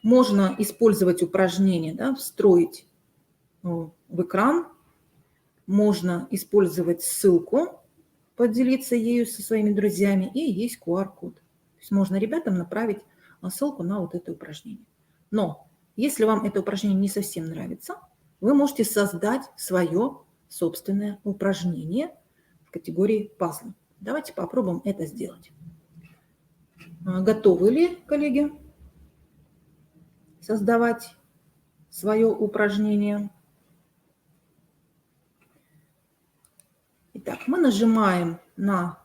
S1: Можно использовать упражнение, да, встроить в экран. Можно использовать ссылку, поделиться ею со своими друзьями, и есть QR-код. То есть можно ребятам направить ссылку на вот это упражнение. Но если вам это упражнение не совсем нравится, вы можете создать свое собственное упражнение в категории пазлы. Давайте попробуем это сделать. Готовы ли, коллеги, создавать свое упражнение? Итак, мы нажимаем на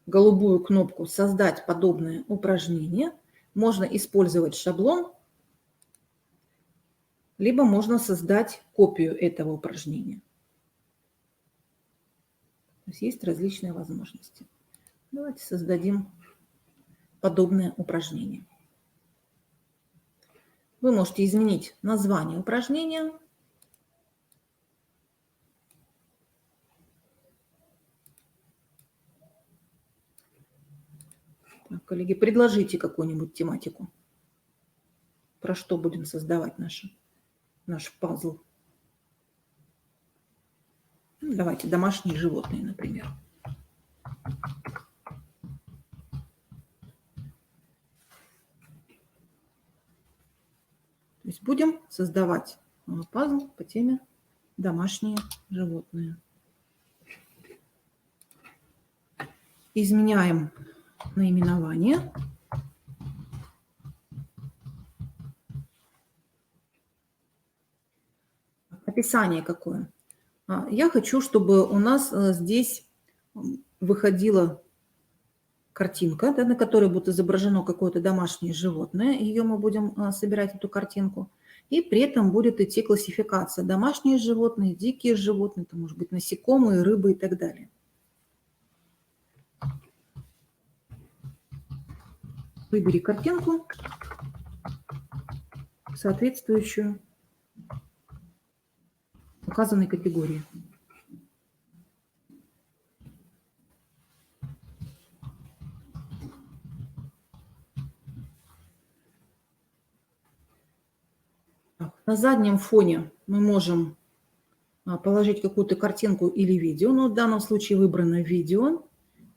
S1: голубую кнопку «Создать подобное упражнение». Можно использовать шаблон, либо можно создать копию этого упражнения. То есть различные возможности. Давайте создадим подобное упражнение. Вы можете изменить название упражнения. Так, коллеги, предложите какую-нибудь тематику. Про что будем создавать наш пазл? Давайте домашние животные, например. То есть будем создавать пазл по теме домашние животные. Изменяем наименование. описание какое. Я хочу, чтобы у нас здесь выходила картинка, да, на которой будет изображено какое-то домашнее животное. Ее мы будем собирать, эту картинку. И при этом будет идти классификация. Домашние животные, дикие животные, это может быть насекомые, рыбы и так далее. Выбери картинку, соответствующую указанной категории. На заднем фоне мы можем положить какую-то картинку или видео. Но в данном случае выбрано видео.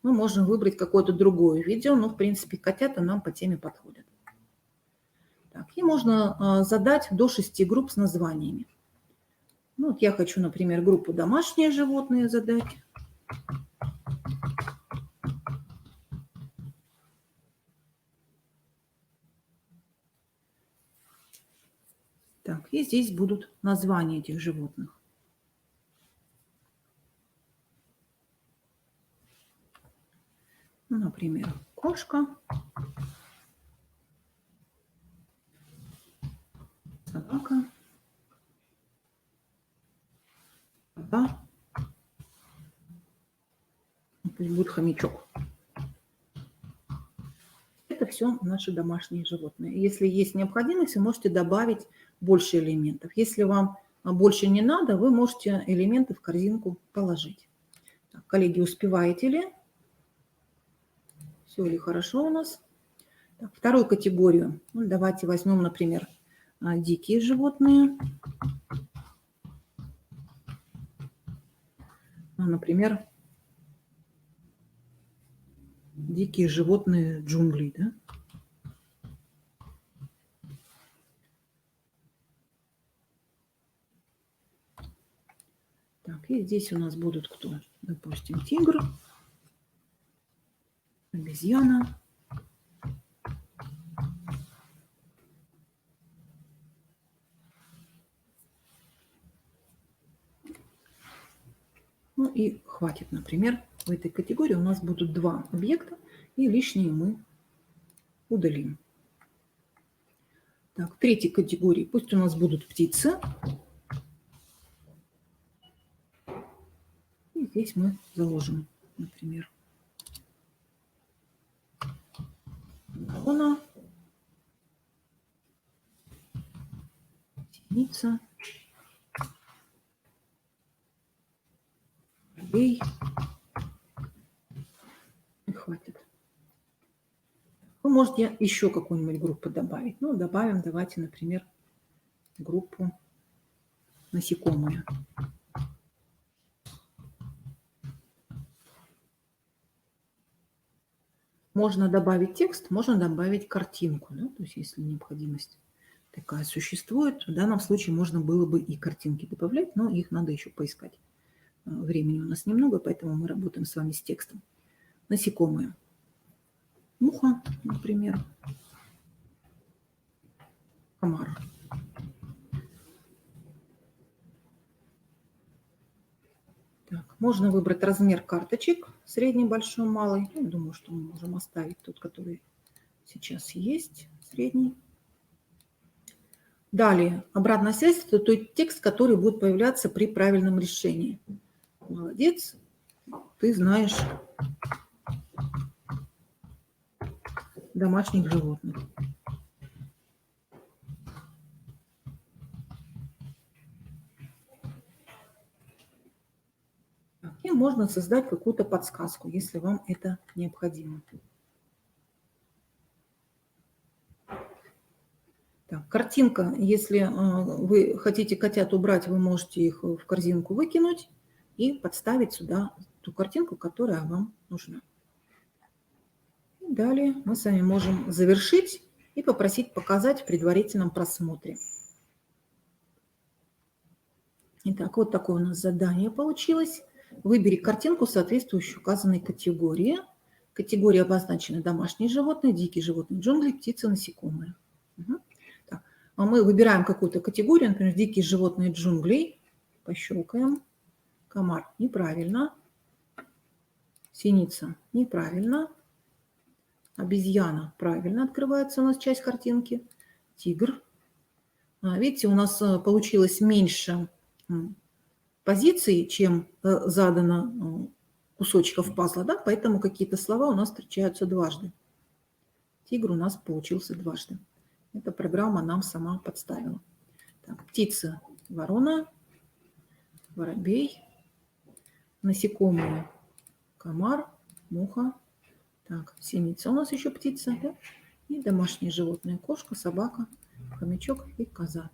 S1: Мы можем выбрать какое-то другое видео, но, в принципе, котята нам по теме подходят. Так, и можно задать до 6 групп с названиями. Ну, вот я хочу, например, группу «Домашние животные» задать. Так, и здесь будут названия этих животных. Ну, например, кошка, собака, кота. Пусть будет хомячок. Это все наши домашние животные. Если есть необходимость, вы можете добавить больше элементов. Если вам больше не надо, вы можете элементы в корзинку положить. Так, коллеги, успеваете ли? Все ли хорошо у нас? Так, вторую категорию. Ну, давайте возьмем, например, дикие животные. Например, дикие животные джунглей, да? Так, и здесь у нас будут кто? Допустим, тигр, обезьяна. Ну и хватит, например, в этой категории у нас будут 2 объекта, и лишние мы удалим. Так, в третьей категории пусть у нас будут птицы. И здесь мы заложим, например, ворона, синица, воробей. И хватит. Вы можете еще какую-нибудь группу добавить. Ну, добавим, давайте, например, группу насекомые. Можно добавить текст, можно добавить картинку. Да? То есть, если необходимость такая существует, в данном случае можно было бы и картинки добавлять, но их надо еще поискать. Времени у нас немного, поэтому мы работаем с вами с текстом. Насекомые. Муха, например. Комар. Так, можно выбрать размер карточек, средний, большой, малый. Я думаю, что мы можем оставить тот, который сейчас есть, средний. Далее, обратная связь – это тот текст, который будет появляться при правильном решении. Молодец, ты знаешь домашних животных. И можно создать какую-то подсказку, если вам это необходимо. Так, картинка. Если вы хотите котят убрать, вы можете их в корзинку выкинуть и подставить сюда ту картинку, которая вам нужна. И далее мы с вами можем завершить и попросить показать в предварительном просмотре. Итак, вот такое у нас задание получилось. Выбери картинку, соответствующую указанной категории. Категории обозначены: домашние животные, дикие животные, джунгли, птицы, насекомые. Угу. Так. А мы выбираем какую-то категорию, например, дикие животные джунглей. Пощелкаем. Комар. Неправильно. Синица. Неправильно. Обезьяна. Правильно открывается у нас часть картинки. Тигр. Видите, у нас получилось меньше позиций, чем задано кусочков пазла, да? Поэтому какие-то слова у нас встречаются дважды. Тигр у нас получился дважды. Эта программа нам сама подставила. Так, птицы. Ворона, воробей, насекомые. Комар, муха. Так, синица у нас еще птица, да? И домашние животные. Кошка, собака, хомячок и коза.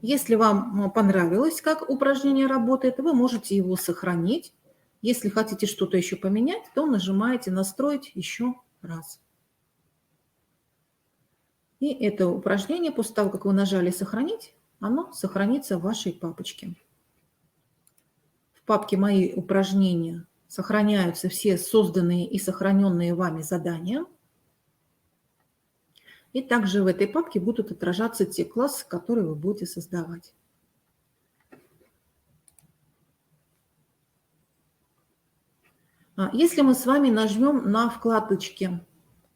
S1: Если вам понравилось, как упражнение работает, вы можете его сохранить. Если хотите что-то еще поменять, то нажимаете «Настроить еще раз». И это упражнение, после того, как вы нажали «Сохранить», оно сохранится в вашей папочке. В папке «Мои упражнения» сохраняются все созданные и сохраненные вами задания. И также в этой папке будут отражаться те классы, которые вы будете создавать. Если мы с вами нажмем на вкладочке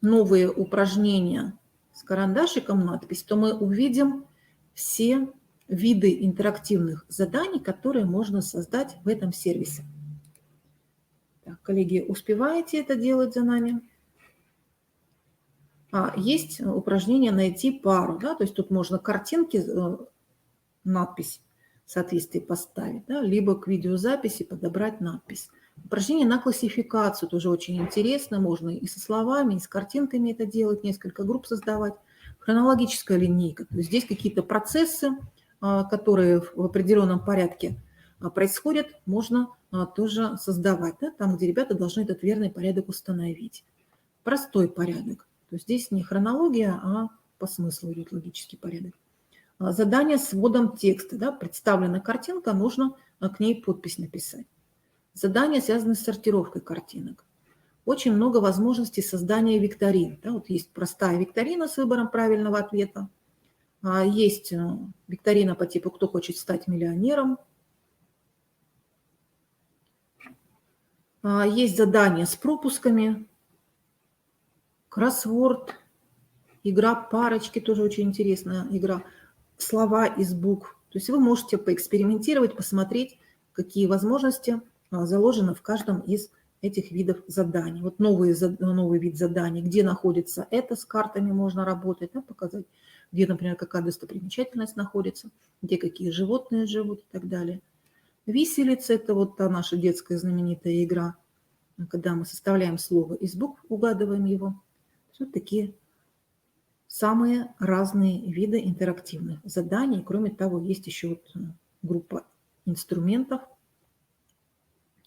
S1: «Новые упражнения» с карандашиком надпись, то мы увидим все виды интерактивных заданий, которые можно создать в этом сервисе. Так, коллеги, успеваете это делать за нами? Есть упражнение «Найти пару». Да? То есть тут можно картинки, надпись в соответствии поставить, да? Либо к видеозаписи подобрать надпись. Упражнение на классификацию тоже очень интересно. Можно и со словами, и с картинками это делать, несколько групп создавать. Хронологическая линейка. То есть здесь какие-то процессы, которые в определенном порядке происходят, можно тоже создавать. Да? Там, где ребята должны этот верный порядок установить. Простой порядок. То есть здесь не хронология, а по смыслу идет логический порядок. Задание с вводом текста. Да, представлена картинка, нужно к ней подпись написать. Задания связаны с сортировкой картинок. Очень много возможностей создания викторин. Да, вот есть простая викторина с выбором правильного ответа. Есть викторина по типу «Кто хочет стать миллионером?». Есть задания с пропусками. Кроссворд, игра парочки, тоже очень интересная игра. Слова из букв. То есть вы можете поэкспериментировать, посмотреть, какие возможности заложены в каждом из этих видов заданий. Вот новый вид заданий, где находится это, с картами можно работать, да, показать, где, например, какая достопримечательность находится, где какие животные живут и так далее. Виселица – это вот та наша детская знаменитая игра, когда мы составляем слово из букв, угадываем его. Вот такие самые разные виды интерактивных заданий. Кроме того, есть еще вот группа инструментов,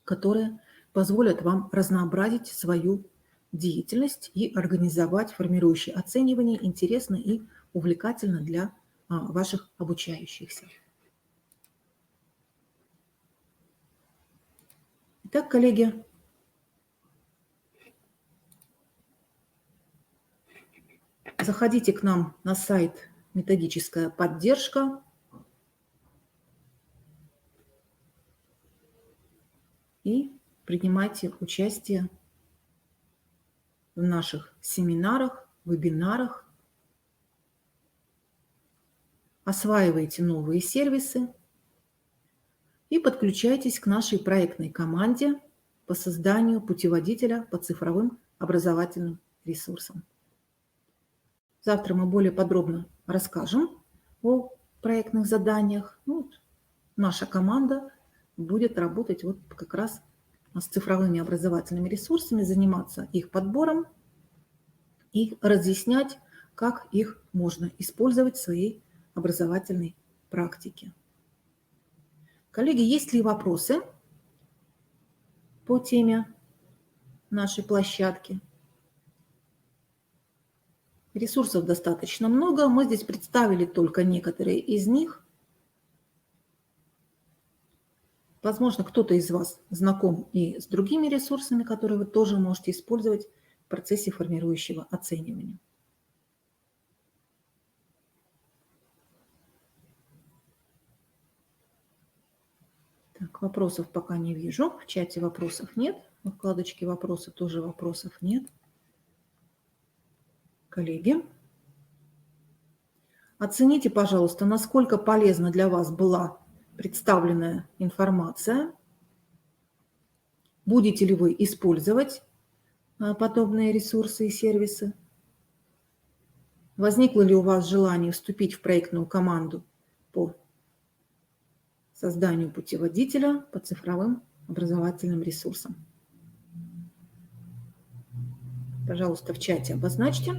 S1: которые позволят вам разнообразить свою деятельность и организовать формирующее оценивание интересно и увлекательно для ваших обучающихся. Итак, коллеги, заходите к нам на сайт «Методическая поддержка». И принимайте участие в наших семинарах, вебинарах. Осваивайте новые сервисы и подключайтесь к нашей проектной команде по созданию путеводителя по цифровым образовательным ресурсам. Завтра мы более подробно расскажем о проектных заданиях. Наша команда будет работать вот как раз с цифровыми образовательными ресурсами, заниматься их подбором и разъяснять, как их можно использовать в своей образовательной практике. Коллеги, есть ли вопросы по теме нашей площадки? Ресурсов достаточно много. Мы здесь представили только некоторые из них. Возможно, кто-то из вас знаком и с другими ресурсами, которые вы тоже можете использовать в процессе формирующего оценивания. Так, вопросов пока не вижу. В чате вопросов нет. В вкладочке «Вопросы» тоже вопросов нет. Коллеги, оцените, пожалуйста, насколько полезна для вас была представленная информация. Будете ли вы использовать подобные ресурсы и сервисы? Возникло ли у вас желание вступить в проектную команду по созданию путеводителя по цифровым образовательным ресурсам? Пожалуйста, в чате обозначьте.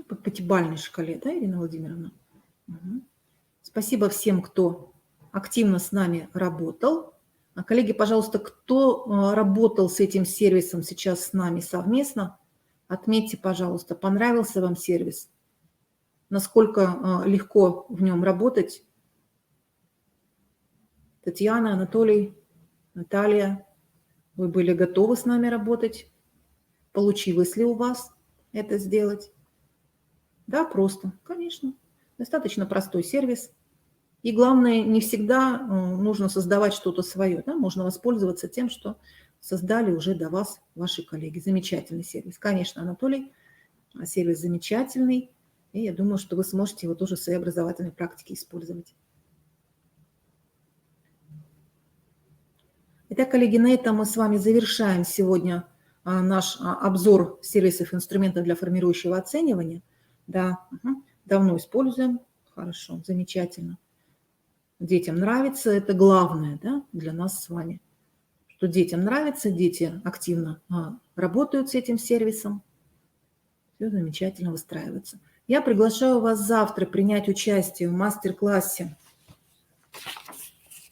S1: По пятибалльной шкале, да, Ирина Владимировна? Угу. Спасибо всем, кто активно с нами работал. Коллеги, пожалуйста, кто работал с этим сервисом сейчас с нами совместно, отметьте, пожалуйста, понравился вам сервис, насколько легко в нем работать. Татьяна, Анатолий, Наталья, вы были готовы с нами работать? Получилось ли у вас это сделать? Да, просто, конечно. Достаточно простой сервис. И главное, не всегда нужно создавать что-то свое. Да? Можно воспользоваться тем, что создали уже до вас ваши коллеги. Замечательный сервис. Конечно, Анатолий, сервис замечательный. И я думаю, что вы сможете его тоже в своей образовательной практике использовать. Итак, коллеги, на этом мы с вами завершаем сегодня наш обзор сервисов и инструментов для формирующего оценивания. Да, давно используем. Хорошо, замечательно. Детям нравится, это главное, да, для нас с вами. Что детям нравится, дети активно работают с этим сервисом. Все замечательно выстраивается. Я приглашаю вас завтра принять участие в мастер-классе,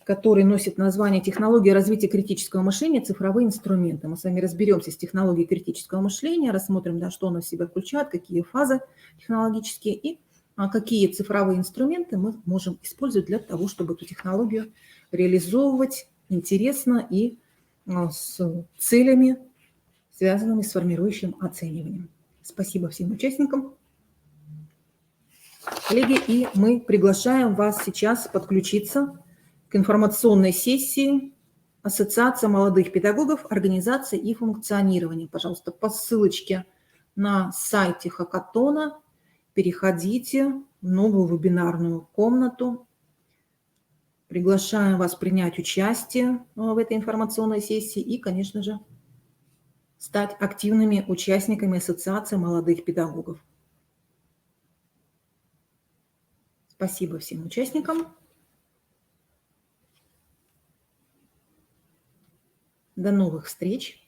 S1: который носит название «Технология развития критического мышления. Цифровые инструменты». Мы с вами разберемся с технологией критического мышления, рассмотрим, да, что оно в себя включает, какие фазы технологические и какие цифровые инструменты мы можем использовать для того, чтобы эту технологию реализовывать интересно и с целями, связанными с формирующим оцениванием. Спасибо всем участникам. Коллеги, и мы приглашаем вас сейчас подключиться к информационной сессии Ассоциация молодых педагогов, организация и функционирование. Пожалуйста, по ссылочке на сайте Хакатона переходите в новую вебинарную комнату. Приглашаем вас принять участие в этой информационной сессии и, конечно же, стать активными участниками Ассоциации молодых педагогов. Спасибо всем участникам. До новых встреч.